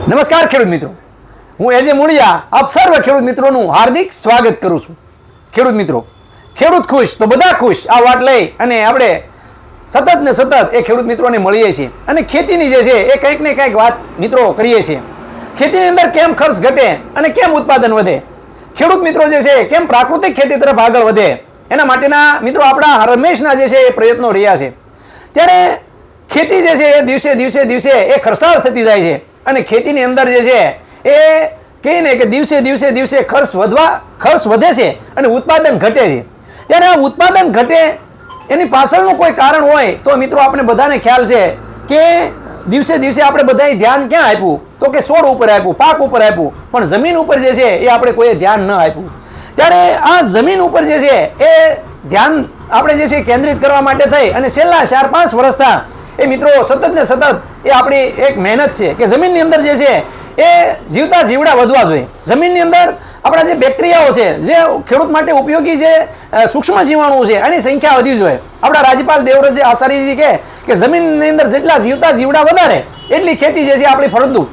નમસ્કાર ખેડૂત મિત્રો, હું એજે મુળિયા આપ સર્વ ખેડૂત મિત્રોનું હાર્દિક સ્વાગત કરું છું. ખેડૂત મિત્રો, ખેડૂત ખુશ તો બધા ખુશ આ વાત લઈ અને આપણે સતત ને સતત એ ખેડૂત મિત્રોને મળીએ છીએ અને ખેતીની જે છે એ કંઈક ને કંઈક વાત મિત્રો કરીએ છીએ. ખેતીની અંદર કેમ ખર્ચ ઘટે અને કેમ ઉત્પાદન વધે, ખેડૂત મિત્રો જે છે કેમ પ્રાકૃતિક ખેતી તરફ આગળ વધે, એના માટેના મિત્રો આપણા રમેશના જે છે એ પ્રયત્નો રહ્યા છે. ત્યારે ખેતી જે છે એ દિવસે એ ખર્ચાળ થતી જાય છે અને ખેતીની અંદર જે છે એ કહીને કે દિવસે ખર્ચ વધે છે અને ઉત્પાદન ઘટે છે. ત્યારે આ ઉત્પાદન ઘટે એની પાછળનું કોઈ કારણ હોય તો મિત્રો આપણે બધાને ખ્યાલ છે કે દિવસે આપણે બધાએ ધ્યાન ક્યાં આપ્યું તો કે છોડ ઉપર આપ્યું, પાક ઉપર આપ્યું, પણ જમીન ઉપર જે છે એ આપણે કોઈએ ધ્યાન ન આપ્યું. ત્યારે આ જમીન ઉપર જે છે એ ધ્યાન આપણે જે છે કેન્દ્રિત કરવા માટે થઈ અને છેલ્લા 4-5 વર્ષથી એ મિત્રો સતત ને સતત એ આપણી એક મહેનત છે કે જમીનની અંદર જે છે એ જીવતા જીવડા વધવા જોઈએ. જમીનની અંદર આપણા જે બેક્ટેરિયાઓ છે, જે ખેડૂત માટે ઉપયોગી જે સૂક્ષ્મ જીવાણુઓ છે, એની સંખ્યા વધવી જોઈએ. આપણા રાજ્યપાલ દેવવ્રત આચાર્યજી કે જમીનની અંદર જેટલા જીવતા જીવડા વધારે એટલી ખેતી જે છે આપણી ફરતું.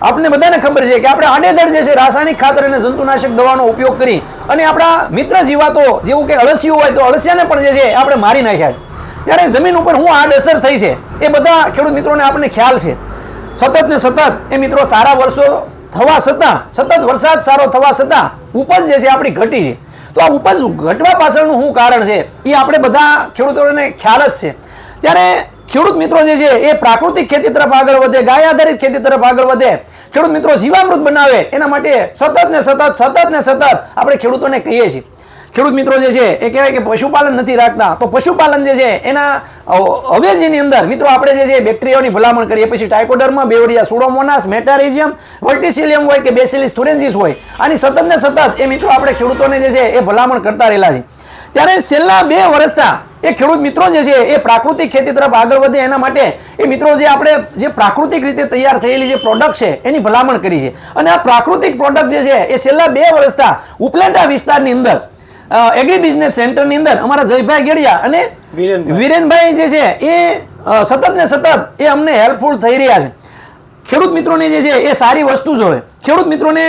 આપણે બધાને ખબર છે કે આપણે આડેધડ જે છે રાસાયણિક ખાતર અને જંતુનાશક દવાનો ઉપયોગ કરી અને આપણા મિત્ર જીવાતો જેવું કે અળસિયું હોય તો અળસિયાને પણ જે છે આપણે મારી નાખ્યા. ત્યારે જમીન ઉપર શું આડઅસર થઈ છે એ બધા ખેડૂત મિત્રોને આપણને ખ્યાલ છે. સતત ને સતત એ મિત્રો સારા વર્ષો થવા છતાં, સતત વરસાદ સારો થવા છતાં ઉપજ જે છે આપણી ઘટી છે. તો આ ઉપજ ઘટવા પાછળનું શું કારણ છે એ આપણે બધા ખેડૂતોને ખ્યાલ જ છે. ત્યારે ખેડૂત મિત્રો જે છે એ પ્રાકૃતિક ખેતી તરફ આગળ વધે, ગાય આધારિત ખેતી તરફ આગળ વધે, ખેડૂત મિત્રો જીવામૃત બનાવે, એના માટે સતત ને સતત આપણે ખેડૂતોને કહીએ છીએ. ખેડૂત મિત્રો જે છે એ કહેવાય કે પશુપાલન નથી રાખતા, તો પશુપાલન જે છે એના અવેજીની અંદર મિત્રો આપણે જે છે બેક્ટેરિયાઓની ભલામણ કરીએ. પછી ટાઇકોડર્મા, બેવરિયા, સુડોમોનાસ, મેટારિઝિયમ, વર્ટિસિલિયમ હોય કે બેસિલિસ થુરેન્સિસ હોય, આની સતત ને સતત એ મિત્રો આપણે ખેડૂતોને જે છે એ ભલામણ કરતા રહેલા છે. ત્યારે છેલ્લા 2 વર્ષથી એ ખેડૂત મિત્રો જે છે એ પ્રાકૃતિક ખેતી તરફ આગળ વધે એના માટે એ મિત્રો જે આપણે જે પ્રાકૃતિક રીતે તૈયાર થયેલી જે પ્રોડક્ટ છે એની ભલામણ કરી છે. અને આ પ્રાકૃતિક પ્રોડક્ટ જે છે એ છેલ્લા 2 વર્ષથી ઉપલેટા વિસ્તારની અંદર એગ્રી બિઝનેસ સેન્ટરની અંદર અમારા જયભાઈ ગેડિયા અને વિરેનભાઈ જે છે એ સતત ને સતત એ અમને હેલ્પફુલ થઈ રહ્યા છે. ખેડૂત મિત્રોને જે છે એ સારી વસ્તુ જોવે, ખેડૂત મિત્રોને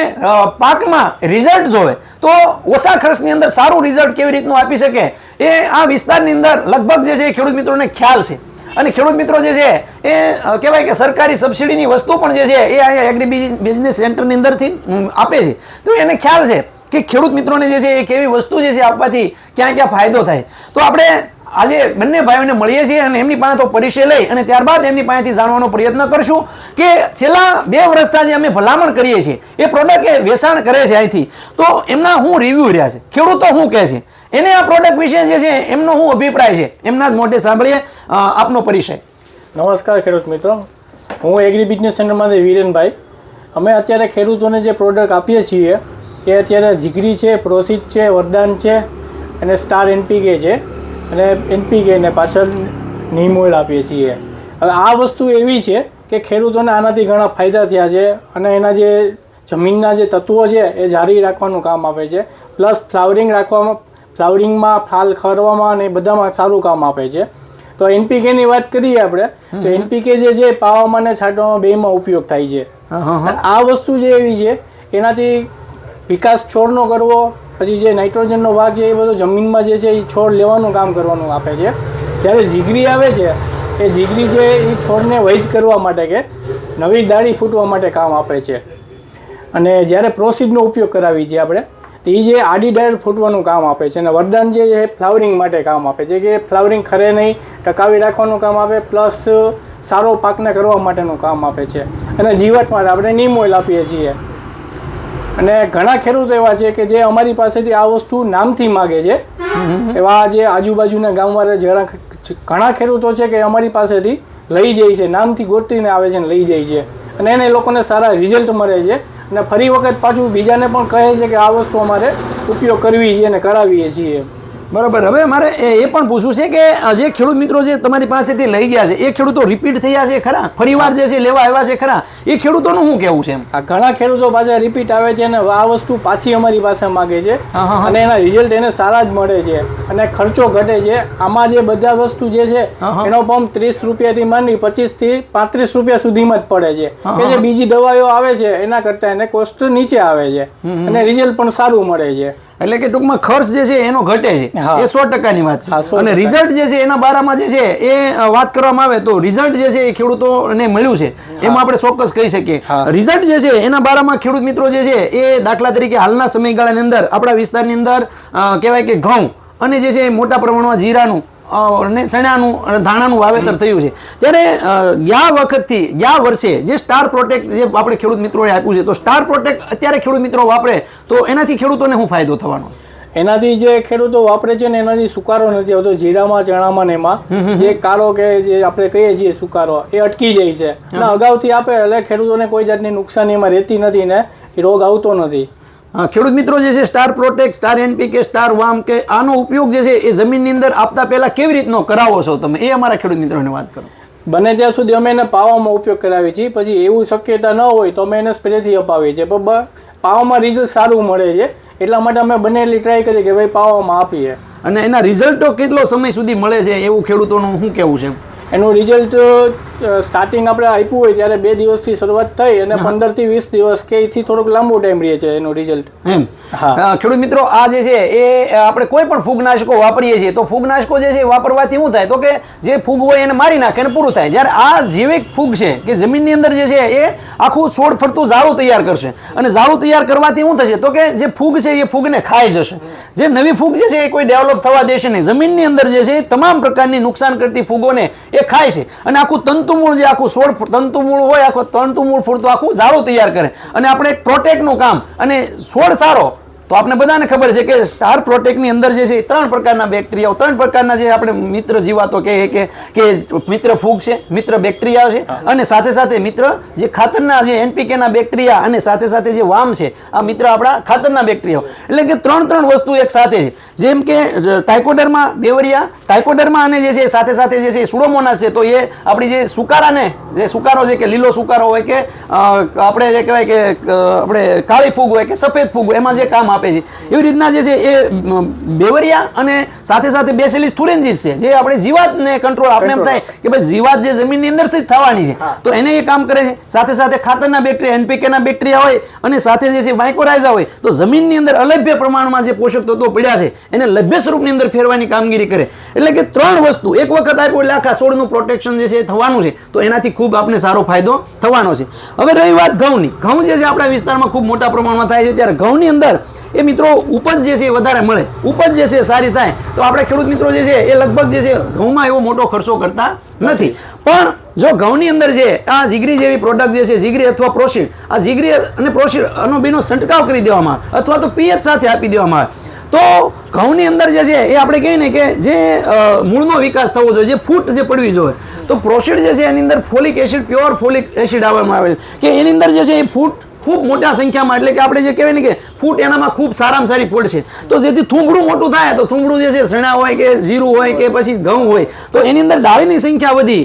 પાકમાં રિઝલ્ટ જોવે, તો ઓછા ખર્ચની અંદર સારું રિઝલ્ટ કેવી રીતનું આપી શકે એ આ વિસ્તારની અંદર લગભગ જે છે એ ખેડૂત મિત્રોને ખ્યાલ છે. અને ખેડૂત મિત્રો જે છે એ કહેવાય કે સરકારી સબસિડીની વસ્તુ પણ જે છે એ અહીંયા એગ્રી બિઝનેસ સેન્ટરની અંદરથી આપે છે. તો એને ખ્યાલ છે કે ખેડૂત મિત્રોને જે છે એ કેવી વસ્તુ જે છે આપવાથી ક્યાં ફાયદો થાય. તો આપણે આજે બંને ભાઈઓને મળીએ છીએ અને એમની પાસે તો પરિચય લઈ અને ત્યારબાદ એમની પાસેથી જાણવાનો પ્રયત્ન કરશું કે છેલ્લા 2 વર્ષથી જે અમે ભલામણ કરીએ છીએ એ પ્રોડક્ટ એ વેચાણ કરે છે અહીંથી, તો એમના શું રિવ્યૂ રહ્યા છે, ખેડૂતો શું કહે છે, એને આ પ્રોડક્ટ વિશે જે છે એમનો શું અભિપ્રાય છે, એમના જ મોઢે સાંભળીએ. આપનો પરિચય. નમસ્કાર ખેડૂત મિત્રો, હું એગ્રી બિઝનેસ સેન્ટરમાંથી વિરેનભાઈ. અમે અત્યારે ખેડૂતોને જે પ્રોડક્ટ આપીએ છીએ એ અત્યારે જીગરી છે, પ્રોસિડ છે, વરદાન છે અને સ્ટાર એનપીકે છે અને એનપીકે ને પાછળ નીમ ઓઇલ આપીએ છીએ. હવે આ વસ્તુ એવી છે કે ખેડૂતોને આનાથી ઘણા ફાયદા થયા છે અને એના જે જમીનના જે તત્વો છે એ જાળવી રાખવાનું કામ આપે છે, પ્લસ ફ્લાવરિંગમાં ફાલ ખરવામાં અને બધામાં સારું કામ આપે છે. તો એનપીકેની વાત કરીએ આપણે તો એનપીકે જે છે પાવામાં અને છાંટવામાં બેમાં ઉપયોગ થાય છે. આ વસ્તુ જે એવી છે એનાથી વિકાસ છોડનો કરવો, પછી જે નાઇટ્રોજનનો ભાગ છે એ બધો જમીનમાં જે છે એ છોડ લેવાનું કામ કરવાનું આપે છે. જ્યારે જીગરી આવે છે એ જીગરી છે એ છોડને વૈધ કરવા માટે કે નવી ડાળી ફૂટવા માટે કામ આપે છે. અને જ્યારે પ્રોસીડનો ઉપયોગ કરાવી છે આપણે તો એ જે આડી ડાળ ફૂટવાનું કામ આપે છે. અને વરદાન જે છે ફ્લાવરિંગ માટે કામ આપે છે કે ફ્લાવરિંગ ખરે નહીં, ટકાવી રાખવાનું કામ આપે, પ્લસ સારો પાકને કરવા માટેનું કામ આપે છે. અને જીવાત માટે આપણે નીમ ઓઇલ આપીએ છીએ. અને ઘણા ખેડૂતો એવા છે કે જે અમારી પાસેથી આ વસ્તુ નામથી માગે છે. એવા જે આજુબાજુના ગામવાળા ઘણા ખેડૂતો છે કે અમારી પાસેથી લઈ જાય છે, નામથી ગોતીને આવે છે ને લઈ જાય છે અને એને લોકોને સારા રિઝલ્ટ મળે છે. અને ફરી વખત પાછું બીજાને પણ કહે છે કે આ વસ્તુ અમારે ઉપયોગ કરવી છે અને કરાવીએ છીએ. બરાબર. હવે મારે એ પણ પૂછવું છે કે જે ખેડૂત મિત્રો જે તમારી પાસેથી લઈ ગયા છે એ ખેડૂતો રિપીટ થયા છે ખરા, ફરીવાર જે છે લેવા આવ્યા છે ખરા, એ ખેડૂતોનું શું કહેવું છે એમ? આ ઘણા ખેડૂતો પાછા રિપીટ આવે છે અને આ વસ્તુ પાછી અમારી પાસે માગે છે અને એના રિઝલ્ટ એને સારા જ મળે છે અને ખર્ચો ઘટે છે. આમાં જે બધા વસ્તુ જે છે એનો પંપ 30 રૂપિયાથી માંડી 25 થી 35 રૂપિયા સુધીમાં જ પડે છે કે જે બીજી દવાઓ આવે છે એના કરતા એને કોસ્ટ નીચે આવે છે અને રિઝલ્ટ પણ સારું મળે છે. એટલે કે ટૂંકમાં ખર્ચ જે છે એનો ઘટે છે, એ 100%ની વાત છે. 100%. અને રિઝલ્ટ જે છે એના બારામાં જે છે એ વાત કરવામાં આવે તો રિઝલ્ટ જે છે એ ખેડૂતોને મળ્યું છે એમાં આપણે ચોક્કસ કહી શકીએ. રિઝલ્ટ જે છે એના બારામાં ખેડૂત મિત્રો જે છે એ દાખલા તરીકે હાલના સમયગાળાની અંદર આપણા વિસ્તારની અંદર કહેવાય કે ઘઉં અને જે છે મોટા પ્રમાણમાં જીરાનું અને ચણાનું અને ધાણાનું વાવેતર થયું છે. ત્યારે ગયા વર્ષે જે સ્ટાર પ્રોટેક્ટ જે આપણે ખેડૂત મિત્રોએ આપ્યું છે, તો સ્ટાર પ્રોટેક્ટ અત્યારે ખેડૂત મિત્રો વાપરે તો એનાથી ખેડૂતોને શું ફાયદો થવાનો? એનાથી જે ખેડૂતો વાપરે છે ને એનાથી સુકારો નથી આવતો. જીરામાં, ચણામાં ને એમાં જે કાળો કે જે આપણે કહીએ છીએ સુકારો એ અટકી જાય છે અને અગાઉથી આપે એટલે ખેડૂતોને કોઈ જાતની નુકસાની એમાં રહેતી નથી ને રોગ આવતો નથી. ખેડૂત મિત્રો જે છે star protect, star NPK, star વામ કે આનો ઉપયોગ જે છે એ જમીનની અંદર આપતા પહેલા કેવી રીતનો કરાવો છો તમે, એ અમારા ખેડૂત મિત્રોને વાત કરો. બને ત્યાં સુધી અમે એને પાવામાં ઉપયોગ કરાવીએ છીએ. પછી એવું શક્યતા ન હોય તો અમે એને સ્પ્રેથી અપાવીએ છીએ. પણ પાવામાં રિઝલ્ટ સારું મળે છે એટલા માટે અમે બને એટલી ટ્રાય કરીએ કે ભાઈ પાવામાં આપીએ. અને એના રિઝલ્ટો કેટલો સમય સુધી મળે છે એવું ખેડૂતોનું શું કહેવું છે? એનું રિઝલ્ટ સ્ટાર્ટિંગ આપણે આપ્યું હોય ત્યારે 2 દિવસથી શરૂઆત થઈ અને 15 થી 20 દિવસ કે એથી થોડોક લાંબો ટાઈમ રહે છે એનું રિઝલ્ટ. એમ ખેડૂત મિત્રો આ જે છે એ આપણે કોઈ પણ ફૂગનાશકો વાપરીએ છીએ તો ફૂગનાશકો જે છે વાપરવાથી શું થાય તો કે જે ફૂગ હોય એને મારી નાખે અને પૂરું થાય. જ્યારે આ જૈવિક ફૂગ છે કે જમીનની અંદર જે છે એ આખું છોડ ફરતું ઝાડું તૈયાર કરશે અને ઝાડું તૈયાર કરવાથી શું થશે તો કે જે ફૂગ છે એ ફૂગને ખાઈ જશે. જે નવી ફૂગ જે છે એ કોઈ ડેવલપ થવા દેશે નહીં. જમીનની અંદર જે છે એ તમામ પ્રકારની નુકસાન કરતી ફૂગોને એ ખાય છે અને આખું તંતુમૂળ જે આખું છોડ તંતુમૂળ હોય આખું તંતુમૂળ ફૂટતું આખું ઝાડું તૈયાર કરે અને આપણે એક પ્રોટેક્ટનું કામ અને છોડ સારો તો આપણે બધાને ખબર છે કે સ્ટાર પ્રોટેક્ટની અંદર જે છે 3 પ્રકારના બેક્ટેરિયાઓ 3 પ્રકારના જે આપણે મિત્ર જીવાતો કે મિત્ર ફૂગ છે, મિત્ર બેક્ટેરિયા છે અને સાથે સાથે મિત્ર જે ખાતરના જે NPK ના બેક્ટેરિયા અને સાથે સાથે જે વામ છે આ મિત્ર આપણા ખાતરના બેક્ટેરિયાઓ. એટલે કે 3 વસ્તુ એક સાથે છે. જેમ કે ટાઇકોડર્મા, બેવરિયા, ટાઇકોડર્મા અને જે છે સાથે સાથે જે છે સુડોમોનાસ છે તો એ આપણી જે સુકારાને જે સુકારો છે કે લીલો સુકારો હોય કે આપણે જે કહેવાય કે આપણે કાળી ફૂગ હોય કે સફેદ ફૂગ હોય એમાં જે કામ આપે છે એવી રીતના જે છે એ બેવરિયા અને સાથે સાથે બેસિલિસ થુરેન્જીસ છે જે આપણે જીવાતને કંટ્રોલ આપણે એમ થાય કે ભાઈ જીવાત જે જમીનની અંદરથી જ થવાની છે તો એને એ કામ કરે છે. સાથે સાથે ખાતરના બેક્ટેરિયા NPK ના બેક્ટેરિયા હોય અને સાથે જે છે માઇકોરાઇઝા હોય તો જમીનની અંદર અલભ્ય પ્રમાણમાં જે પોષક તત્વો પડ્યા છે એને લભ્ય સ્વરૂપની અંદર ફેરવાની કામગીરી કરે. એટલે કે 3 વસ્તુ એક વખત આપ્યું એટલે આખા છોડનું પ્રોટેક્શન જે છે થવાનું છે તો એનાથી ખૂબ આપણે સારો ફાયદો થવાનો છે. હવે રહી વાત ઘઉંની. ઘઉં જે છે આપણા વિસ્તારમાં ખૂબ મોટા પ્રમાણમાં થાય છે ત્યારે ઘઉંની અંદર એ મિત્રો ઉપજ જે છે એ વધારે મળે, ઉપજ જે છે સારી થાય તો આપણે ખેડૂત મિત્રો જે છે એ લગભગ જે છે ઘઉંમાં એવો મોટો ખર્ચો કરતા નથી. પણ જો ઘઉંની અંદર છે આ જીગરી જેવી પ્રોડક્ટ જે છે જીગરી અથવા પ્રોસીડ, આ જીગરી અને પ્રોસીડ આનો બેનો છંટકાવ કરી દેવામાં આવે અથવા તો પીએચ સાથે આપી દેવામાં આવે તો ઘઉંની અંદર જે છે એ આપણે કહીએ ને કે જે મૂળનો વિકાસ થવો જોઈએ, જે ફૂટ જે પડવી જોઈએ તો પ્રોસીડ જે છે એની અંદર folic acid, pure folic acid આવવામાં આવે છે કે એની અંદર જે છે એ ફૂટ ખૂબ મોટા સંખ્યામાં એટલે કે આપણે જે કહેવાય ને કે ફૂટ એનામાં ખૂબ સારામાં સારી ફૂટ છે તો જેથી થૂંભડું મોટું થાય તો થૂંભડું જે છે ચણા હોય કે જીરું હોય કે પછી ઘઉં હોય તો એની અંદર ડાળીની સંખ્યા વધી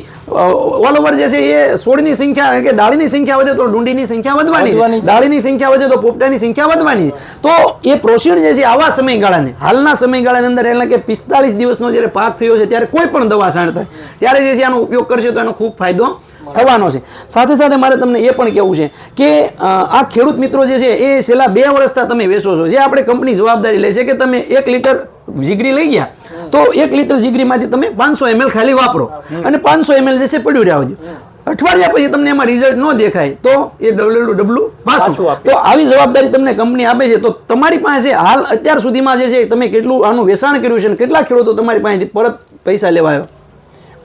ઓલ ઓવર જે છે એ છોડની સંખ્યા કે ડાળીની સંખ્યા વધે તો ડુંડીની સંખ્યા વધવાની છે, ડાળીની સંખ્યા વધે તો પોપટાની સંખ્યા વધવાની છે. તો એ પ્રોસીડ જે છે આવા સમયગાળાને હાલના સમયગાળાની અંદર એટલે કે 45 દિવસનો જ્યારે પાક થયો છે ત્યારે કોઈ પણ દવા છાંટ થાય ત્યારે જે છે આનો ઉપયોગ કરશે તો એનો ખૂબ ફાયદો થવાનો છે. સાથે સાથે મારે તમને એ પણ કહેવું છે કે આ ખેડૂત મિત્રો જે છે એ છેલ્લા 2 વર્ષથી તમે વેચો છો જે આપણે કંપની જવાબદારી લે છે કે તમે 1 લીટર જીગરી લઈ ગયા તો 1 લીટર જીગરીમાંથી તમે 500 ml ખાલી વાપરો અને 500 ml જે છે પડ્યું રહેવા દો. અઠવાડિયા પછી તમને એમાં રિઝલ્ટ ન દેખાય તો એ ડબલું પાછું. તો આવી જવાબદારી તમને કંપની આપે છે તો તમારી પાસે હાલ અત્યાર સુધીમાં જે છે તમે કેટલું આનું વેચાણ કર્યું છે અને કેટલા ખેડૂતો તમારી પાસેથી પરત પૈસા લેવા આવ્યો?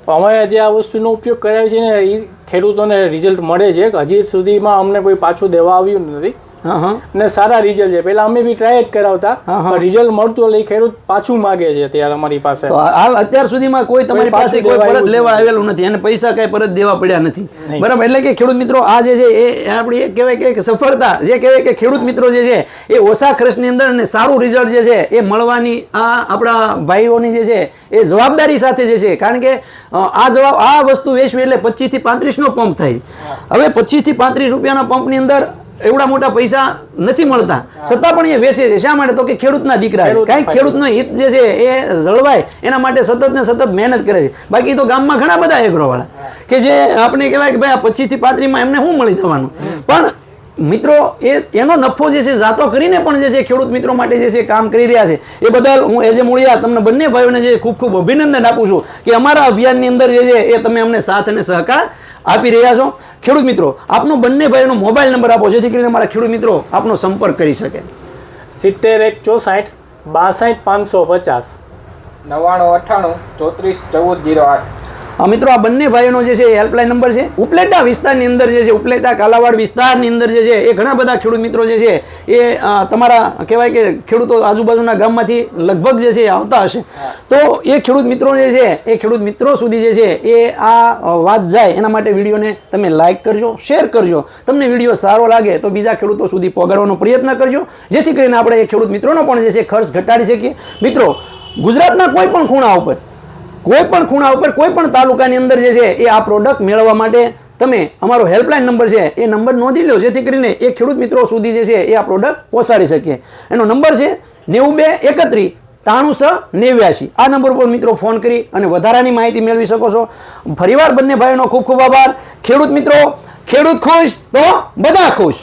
અમે જે આ વસ્તુનો ઉપયોગ કર્યો છે ને એ ખેડૂતોને રિઝલ્ટ મળે છે. હજી સુધીમાં અમને કોઈ પાછું દેવા આવ્યું નથી હા હા અને સારા રિઝલ્ટ છે. પહેલા અમે બી ટ્રાય જ કરાવતા, પણ રિઝલ્ટ મળતું એટલે ઈ ખેડૂત પાછું માગે છે અત્યારે અમારી પાસે. તો હાલ અત્યાર સુધીમાં કોઈ તમારી પાસે કોઈ પરત લેવા આવેલું નથી અને પૈસા કઈ પરત દેવા પડ્યા નથી, બરાબર? એટલે કે ખેડૂત મિત્રો આ જે છે એ આપણી એક કહેવાય કે સફળતા જે કહેવાય કે ખેડૂત મિત્રો જે છે એ ઓછા ખર્ચની અંદર અને સારું રિઝલ્ટ જે છે એ મળવાની આ આપણા ભાઈઓની જે છે એ જવાબદારી સાથે જે છે, કારણ કે આ વસ્તુ વેચવી એટલે 25 થી 35 નો પંપ થાય. હવે 25 થી 35 રૂપિયાના પંપની અંદર એવડા મોટા પૈસા નથી મળતા, છતાં પણ એ વેચે છે. શા માટે? તો કે ખેડૂતના દીકરા છે, કાંઈક ખેડૂતનો હિત જે છે એ જળવાય એના માટે સતત ને સતત મહેનત કરે છે. બાકી તો ગામમાં ઘણા બધા એગ્રોવાળા કે જે આપણે કહેવાય કે ભાઈ આ 25 થી 35 એમને શું મળી જવાનું, પણ મિત્રો એનો નફો જે છે જાતો કરીને પણ જે છે ખેડૂત મિત્રો માટે જે છે કામ કરી રહ્યા છે. એ બદલ હું એજે મૂળિયા તમને બંને ભાઈઓને જે ખૂબ ખૂબ અભિનંદન આપું છું કે અમારા અભિયાનની અંદર જે છે એ તમે અમને સાથ અને સહકાર આપી રહ્યા છો. ખેડૂત મિત્રો, આપનો બંને ભાઈઓનો મોબાઈલ નંબર આપો જેથી કરીને અમારા ખેડૂત મિત્રો આપનો સંપર્ક કરી શકે. 7164 62 550 9998 34 14 08. મિત્રો આ બંને ભાઈઓનો જે છે હેલ્પલાઇન નંબર છે. ઉપલેટા વિસ્તારની અંદર જે છે, ઉપલેટા કાલાવાડ વિસ્તારની અંદર જે છે એ ઘણા બધા ખેડૂત મિત્રો જે છે એ તમારા કહેવાય કે ખેડૂતો આજુબાજુના ગામમાંથી લગભગ જે છે આવતા હશે. તો એ ખેડૂત મિત્રો જે છે એ ખેડૂત મિત્રો સુધી જે છે એ આ વાત જાય એના માટે વિડીયોને તમે લાઇક કરજો, શેર કરજો. તમને વિડીયો સારો લાગે તો બીજા ખેડૂતો સુધી પહોંચાડવાનો પ્રયત્ન કરજો જેથી કરીને આપણે એ ખેડૂત મિત્રોનો પણ જે છે ખર્ચ ઘટાડી શકીએ. મિત્રો, ગુજરાતના કોઈ પણ ખૂણા ઉપર કોઈ પણ તાલુકાની અંદર જે છે એ આ પ્રોડક્ટ મેળવવા માટે તમે અમારો હેલ્પલાઇન નંબર છે એ નંબર નોંધી લો જેથી કરીને એ ખેડૂત મિત્રો સુધી જે છે એ આ પ્રોડક્ટ પહોંચાડી શકીએ. એનો નંબર છે 9231 9389. આ નંબર પર મિત્રો ફોન કરી અને વધારાની માહિતી મેળવી શકો છો. ફરીવાર બંને ભાઈઓનો ખૂબ ખૂબ આભાર. ખેડૂત મિત્રો, ખેડૂત ખુશ તો બધા ખુશ.